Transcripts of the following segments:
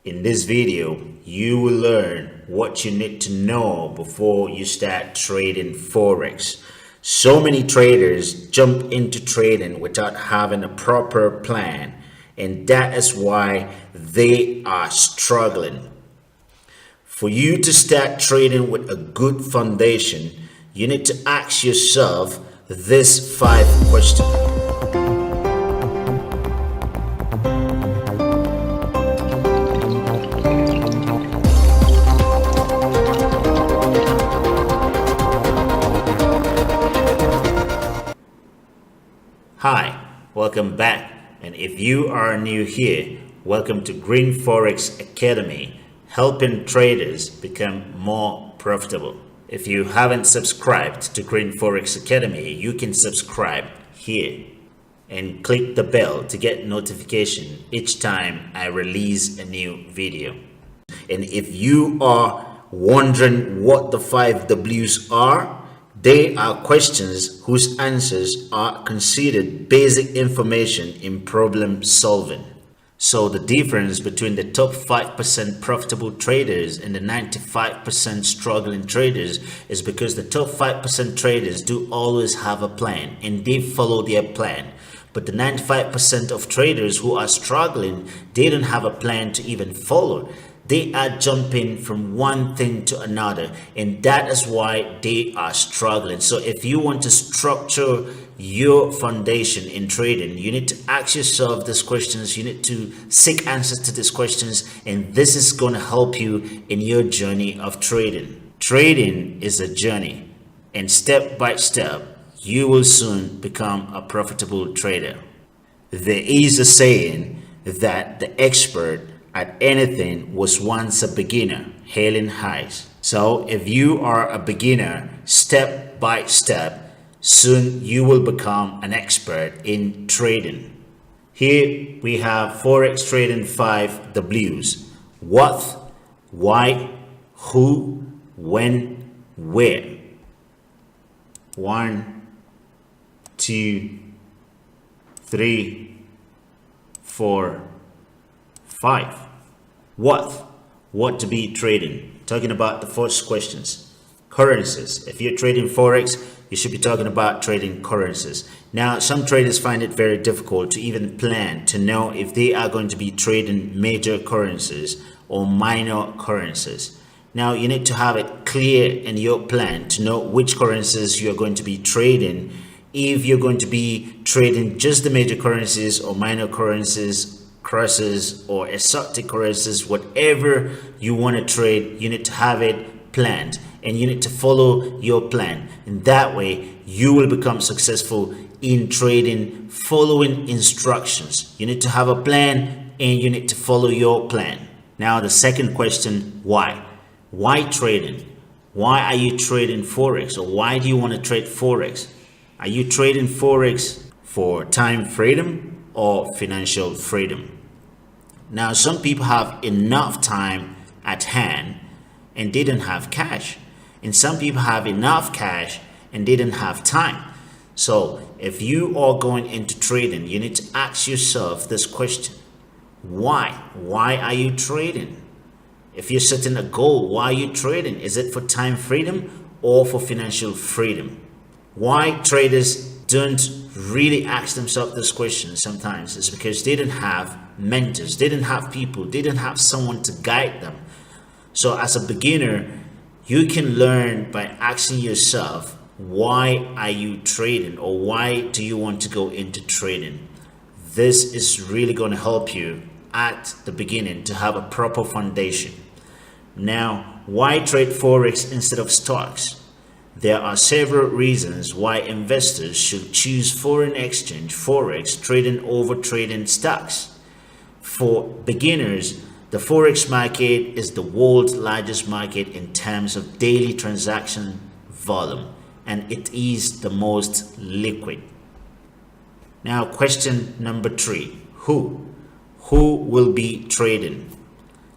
In this video, you will learn what you need to know before you start trading Forex. So many traders jump into trading without having a proper plan, and that is why they are struggling. For you to start trading with a good foundation, you need to ask yourself this 5 questions. Hi, welcome back, and if you are new here, welcome to Green Forex Academy, helping traders become more profitable. If you haven't subscribed to Green Forex Academy, you can subscribe here and click the bell to get notification each time I release a new video. And if you are wondering what the 5 W's are, they are questions whose answers are considered basic information in problem solving. So the difference between the top 5% profitable traders and the 95% struggling traders is because the top 5% traders do always have a plan and they follow their plan. But the 95% of traders who are struggling, they don't have a plan to even follow. They are jumping from one thing to another, and that is why they are struggling. So if you want to structure your foundation in trading, you need to ask yourself these questions. You need to seek answers to these questions, and this is going to help you in your journey of trading. Trading is a journey, and step by step, you will soon become a profitable trader. There is a saying that the expert at anything was once a beginner, hailing highs. So if you are a beginner, step by step, soon you will become an expert in trading. Here we have Forex trading 5 W's: what, why, who, when, where. 1, 2, 3, 4, 5. What to be trading? Talking about the first questions. Currencies. If you're trading Forex, you should be talking about trading currencies. Now, some traders find it very difficult to even plan to know if they are going to be trading major currencies or minor currencies. Now, you need to have it clear in your plan to know which currencies you're going to be trading. If you're going to be trading just the major currencies or minor currencies, crosses or exotic currencies, whatever you want to trade, you need to have it planned and you need to follow your plan. And that way you will become successful in trading following instructions. You need to have a plan and you need to follow your plan. Now the second question, why? Why trading? Why are you trading Forex, or why do you want to trade Forex? Are you trading Forex for time freedom or financial freedom? Now, some people have enough time at hand and they don't have cash, and some people have enough cash and they don't have time. So if you are going into trading, you need to ask yourself this question: why are you trading? If you're setting a goal, why are you trading? Is it for time freedom or for financial freedom? Why traders don't really ask themselves this question sometimes is because they didn't have mentors, they didn't have people, they didn't have someone to guide them. So as a beginner, you can learn by asking yourself, why are you trading, or why do you want to go into trading? This is really going to help you at the beginning to have a proper foundation. Now, why trade Forex instead of stocks? There are several reasons why investors should choose foreign exchange Forex trading over trading stocks. For beginners, the Forex market is the world's largest market in terms of daily transaction volume, and it is the most liquid. Now, question number 3, who will be trading?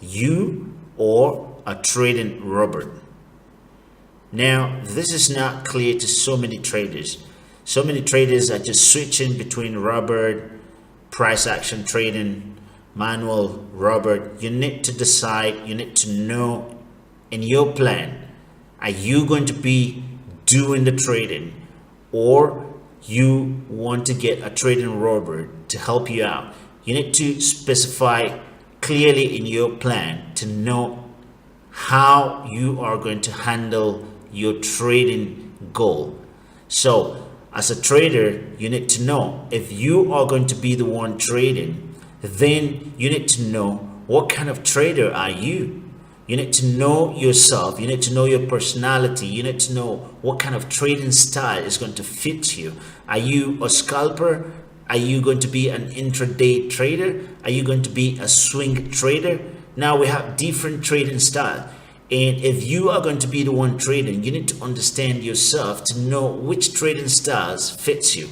You or a trading robot? Now, this is not clear to so many traders. So many traders are just switching between robot, price action trading, manual, Robert, you need to decide, you need to know in your plan, are you going to be doing the trading, or you want to get a trading robot to help you out? You need to specify clearly in your plan to know how you are going to handle your trading goal. So as a trader, you need to know if you are going to be the one trading, then you need to know what kind of trader are you. You need to know yourself. You need to know your personality. You need to know what kind of trading style is going to fit you. Are you a scalper? Are you going to be an intraday trader? Are you going to be a swing trader? Now we have different trading style. And if you are going to be the one trading, you need to understand yourself to know which trading styles fits you.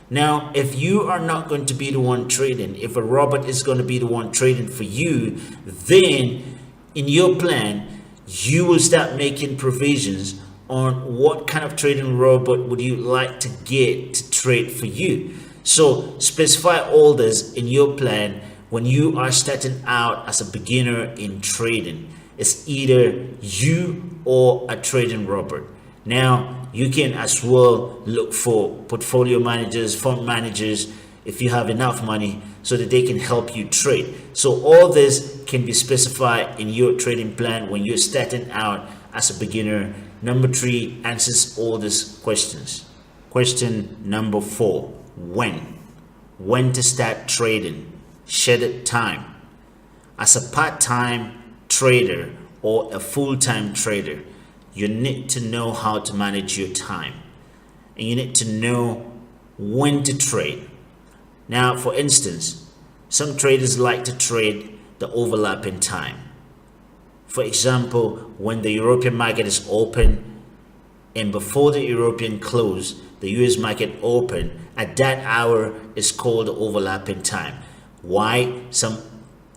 Now, if you are not going to be the one trading, if a robot is going to be the one trading for you, then in your plan, you will start making provisions on what kind of trading robot would you like to get to trade for you. So specify all this in your plan when you are starting out as a beginner in trading. It's either you or a trading robot. Now, you can as well look for portfolio managers, fund managers, if you have enough money, so that they can help you trade. So all this can be specified in your trading plan when you're starting out as a beginner. Number 3 answers all these questions. Question number 4, when to start trading, scheduled time. As a part-time trader or a full-time trader, you need to know how to manage your time, and you need to know when to trade. Now, for instance, some traders like to trade the overlapping time. For example, when the European market is open and before the European close, the US market open, at that hour is called the overlapping time. Why? Some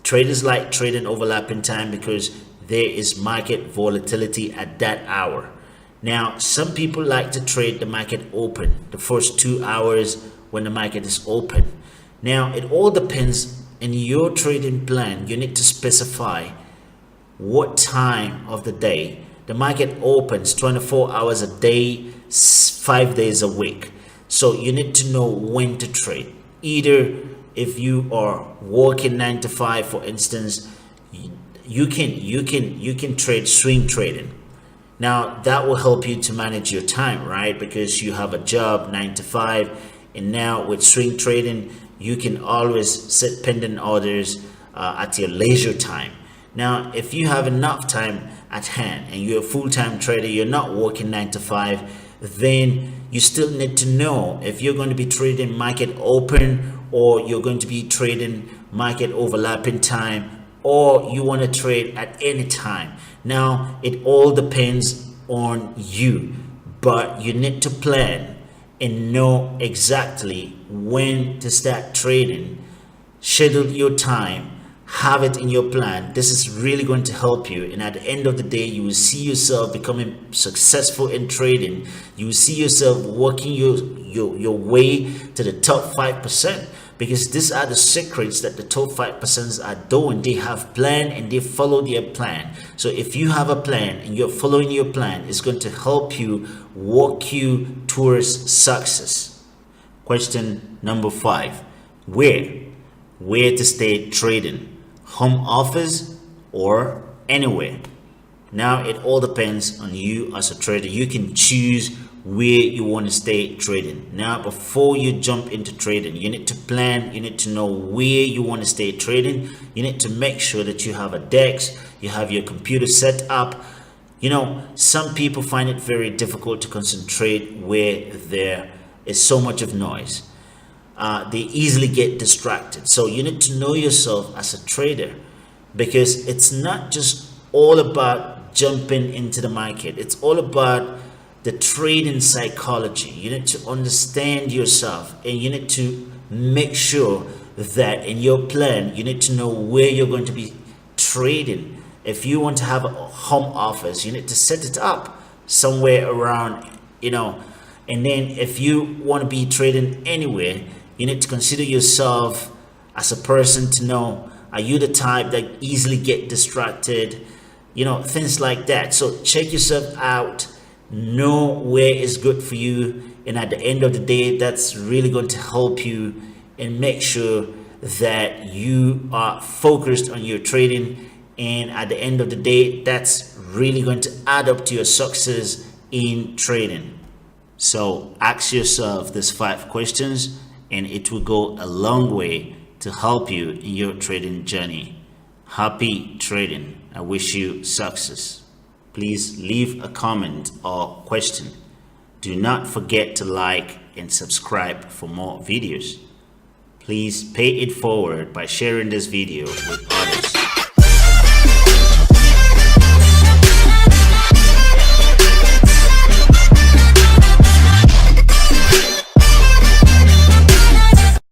traders like trading overlapping time because there is market volatility at that hour. Now, some people like to trade the market open, the first 2 hours when the market is open. Now, it all depends in your trading plan. You need to specify what time of the day. The market opens 24 hours a day, 5 days a week. So you need to know when to trade. Either if you are working 9 to 5, for instance, you can trade swing trading. Now that will help you to manage your time, right? Because you have a job 9 to 5, and now with swing trading, you can always set pending orders at your leisure time. Now, if you have enough time at hand and you're a full-time trader, you're not working 9 to 5, then you still need to know if you're going to be trading market open, or you're going to be trading market overlapping time, or you want to trade at any time. Now, it all depends on you, but you need to plan and know exactly when to start trading. Schedule your time, have it in your plan. This is really going to help you, and at the end of the day, you will see yourself becoming successful in trading. You will see yourself working your way to the top 5%, because these are the secrets that the top 5% are doing. They have plan and they follow their plan. So if you have a plan and you're following your plan, it's going to help you walk you towards success. Question number 5, where to stay trading? Home office or anywhere? Now it all depends on you as a trader. You can choose where you want to stay trading. Now, before you jump into trading, you need to plan. You need to know where you want to stay trading. You need to make sure that you have a desk, you have your computer set up. You know, some people find it very difficult to concentrate where there is so much of noise. They easily get distracted. So you need to know yourself as a trader, because it's not just all about jumping into the market. It's all about the trading psychology. You need to understand yourself, and you need to make sure that in your plan, you need to know where you're going to be trading. If you want to have a home office, you need to set it up somewhere around, and then if you want to be trading anywhere, you need to consider yourself as a person to know Are you the type that easily get distracted? You know, things like that. So check yourself out, know where is good for you, and at the end of the day, that's really going to help you and make sure that you are focused on your trading. And at the end of the day, that's really going to add up to your success in trading. So ask yourself these 5 questions, and it will go a long way to help you in your trading journey. Happy trading. I wish you success. Please leave a comment or question. Do not forget to like and subscribe for more videos. Please pay it forward by sharing this video with others.